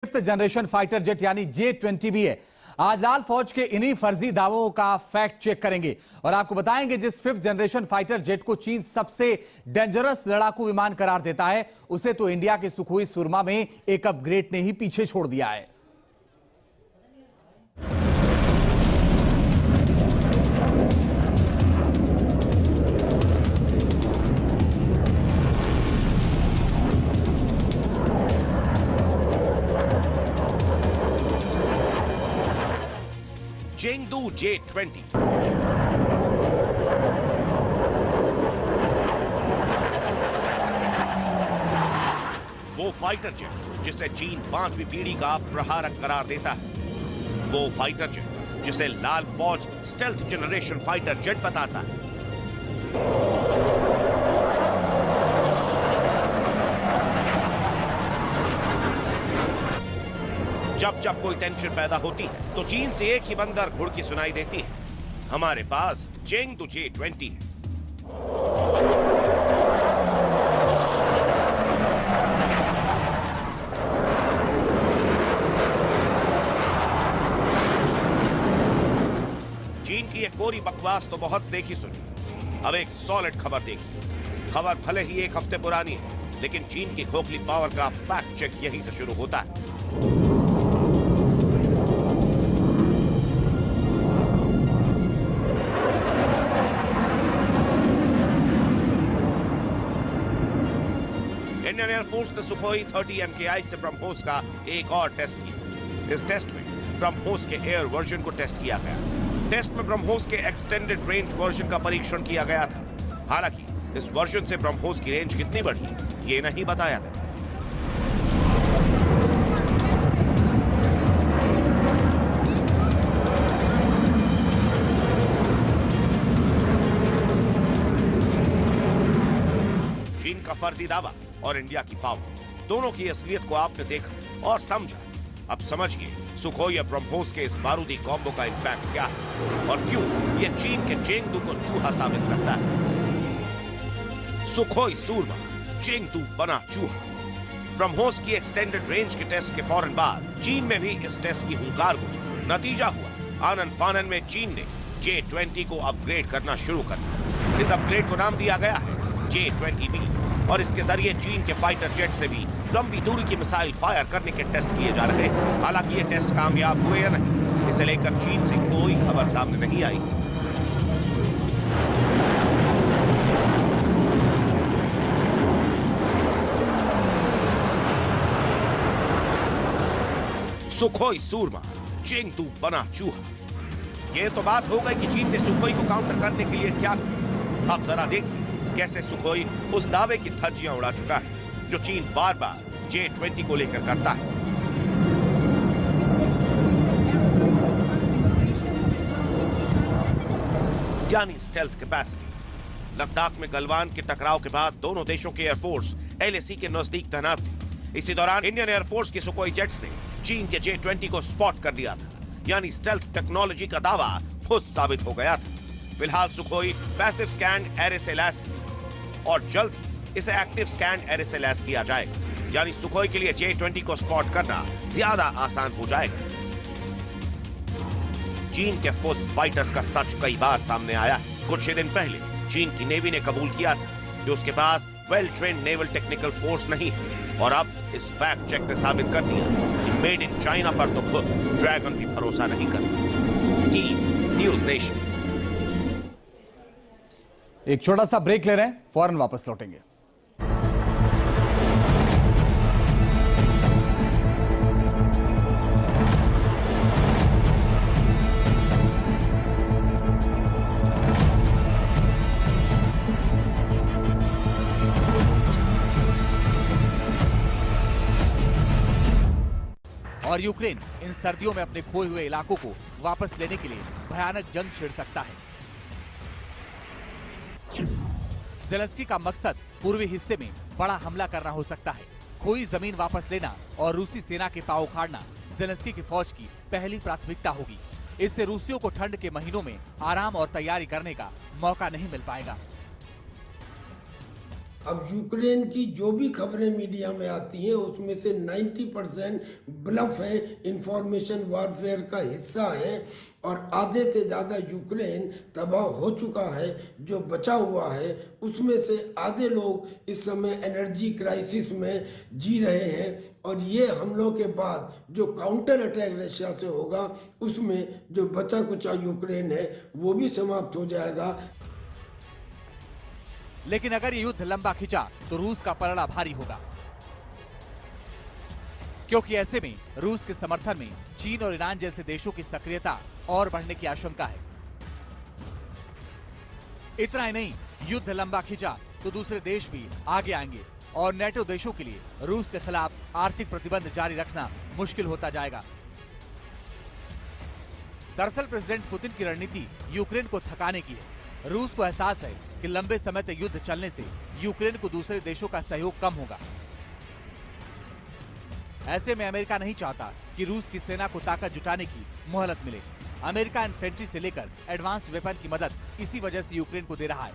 Fifth generation fighter jet यानी J-20 भी है। आज लाल फौज के इन्हीं फर्जी दावों का फैक्ट चेक करेंगे और आपको बताएंगे जिस फिफ्थ जनरेशन फाइटर जेट को चीन सबसे डेंजरस लड़ाकू विमान करार देता है, उसे तो इंडिया के सुखोई सुरमा में एक अपग्रेड ने ही पीछे छोड़ दिया है। चेंगदू J-20 वो फाइटर जेट जिसे चीन 5वीं पीढ़ी का प्रहारक करार देता है। वो फाइटर जेट जिसे लाल फौज स्टेल्थ जनरेशन फाइटर जेट बताता है। जब जब कोई टेंशन पैदा होती है तो चीन से एक ही बंदर घुड़की सुनाई देती है। हमारे पास चेंगदू J-20 है। चीन की एक कोरी बकवास तो बहुत देखी सुनी, अब एक सॉलिड खबर देखी। खबर भले ही एक हफ्ते पुरानी है, लेकिन चीन की खोखली पावर का फैक्ट चेक यहीं से शुरू होता है। इंडियन एयरफोर्स ने सुखोई 30 MKI से ब्रह्मोस का एक और टेस्ट किया। इस टेस्ट में ब्रह्मोस के एयर वर्जन को टेस्ट किया गया। टेस्ट में ब्रह्मोस के एक्सटेंडेड रेंज वर्जन का परीक्षण किया गया था। हालांकि इस वर्जन से ब्रह्मोस की रेंज कितनी बढ़ी ये नहीं बताया गया। चीन का फर्जी दावा और इंडिया की पावर, दोनों की असलियत को आपने देखा और समझा। अब समझिए सुखोई या ब्रह्मोस के इस बारूदी कॉम्बो का इंपैक्ट क्या है और क्यों ये चीन के चेंगदू को चूहा साबित करता है। सुखोई सूरमा, चेंगदू बना चूहा। ब्रह्मोस की एक्सटेंडेड रेंज के टेस्ट के फौरन बाद चीन में भी इस टेस्ट की हुंकार गूंजी। नतीजा हुआ आनन फानन में चीन ने J-20 को अपग्रेड करना शुरू कर दिया। इस अपग्रेड को नाम दिया गया है J-20B और इसके जरिए चीन के फाइटर जेट से भी लंबी दूरी की मिसाइल फायर करने के टेस्ट किए जा रहे हैं। हालांकि ये टेस्ट कामयाब हुए या नहीं, इसे लेकर चीन से कोई खबर सामने नहीं आई। सुखोई सूरमा, चेंगदू बना चूहा। ये तो बात हो गई कि चीन ने सुखोई को काउंटर करने के लिए क्या किया। अब जरा देखिए कैसे सुखोई उस दावे की धज्जियां उड़ा चुका है जो चीन बार बार J-20 को लेकर करता है। यानी स्टेल्थ कैपेसिटी। लद्दाख में गलवान के टकराव के बाद दोनों देशों के एयरफोर्स LAC के नजदीक तैनात थे। इसी दौरान इंडियन एयरफोर्स की सुखोई जेट्स ने चीन के J-20 को स्पॉट कर लिया था। यानी स्टेल्थ टेक्नोलॉजी का दावा फुस साबित हो गया था। फिलहाल सुखोई पैसिव स्कैन एरे से लैस और जल्द इसे एक्टिव स्कैन एरे से लैस किया जाएगा। यानी सुखोई के लिए J-20 को स्पॉट करना ज्यादा आसान हो जाएगा। चीन के फुस फाइटर्स का सच कई बार सामने आया है। कुछ ही दिन पहले चीन की नेवी ने कबूल किया था कि उसके पास well trained naval technical force नहीं है और अब इस फैक्ट चेक ने साबित कर दिया कि मेड इन चाइना पर तो खुद ड्रैगन भी भरोसा नहीं करता। Team news nation. एक छोटा सा ब्रेक ले रहे हैं, फौरन वापस लौटेंगे। और यूक्रेन इन सर्दियों में अपने खोए हुए इलाकों को वापस लेने के लिए भयानक जंग छेड़ सकता है। ज़ेलेंस्की का मकसद पूर्वी हिस्से में बड़ा हमला करना हो सकता है। खोई जमीन वापस लेना और रूसी सेना के पांव उखाड़ना ज़ेलेंस्की की फौज की पहली प्राथमिकता होगी। इससे रूसियों को ठंड के महीनों में आराम और तैयारी करने का मौका नहीं मिल पाएगा। अब यूक्रेन की जो भी खबरें मीडिया में आती हैं उसमें से 90% ब्लफ है, इंफॉर्मेशन वॉरफेयर का हिस्सा है, और आधे से ज़्यादा यूक्रेन तबाह हो चुका है। जो बचा हुआ है उसमें से आधे लोग इस समय एनर्जी क्राइसिस में जी रहे हैं, और ये हमलों के बाद जो काउंटर अटैक रशिया से होगा उसमें जो बचा कुचा यूक्रेन है वो भी समाप्त हो जाएगा। लेकिन अगर ये युद्ध लंबा खिंचा तो रूस का पलड़ा भारी होगा, क्योंकि ऐसे में रूस के समर्थन में चीन और ईरान जैसे देशों की सक्रियता और बढ़ने की आशंका है। इतना ही नहीं, युद्ध लंबा खिंचा तो दूसरे देश भी आगे आएंगे और नेटो देशों के लिए रूस के खिलाफ आर्थिक प्रतिबंध जारी रखना मुश्किल होता जाएगा। दरअसल प्रेसिडेंट पुतिन की रणनीति यूक्रेन को थकाने की है। रूस को एहसास है कि लंबे समय तक युद्ध चलने से यूक्रेन को दूसरे देशों का सहयोग कम होगा। ऐसे में अमेरिका नहीं चाहता कि रूस की सेना को ताकत जुटाने की मोहलत मिले। अमेरिका इन्फेंट्री से लेकर एडवांस्ड वेपन की मदद इसी वजह से यूक्रेन को दे रहा है।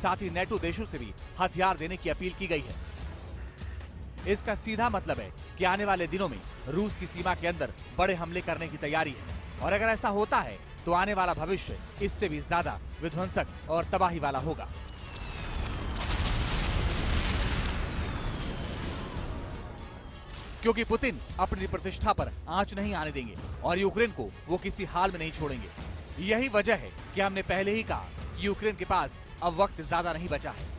साथ ही नेटो देशों से भी हथियार देने की अपील की गई है। इसका सीधा मतलब है कि आने वाले दिनों में रूस की सीमा के अंदर बड़े हमले करने की तैयारी है, और अगर ऐसा होता है तो आने वाला भविष्य इससे भी ज्यादा विध्वंसक और तबाही वाला होगा। क्योंकि पुतिन अपनी प्रतिष्ठा पर आंच नहीं आने देंगे और यूक्रेन को वो किसी हाल में नहीं छोड़ेंगे। यही वजह है कि हमने पहले ही कहा कि यूक्रेन के पास अब वक्त ज्यादा नहीं बचा है।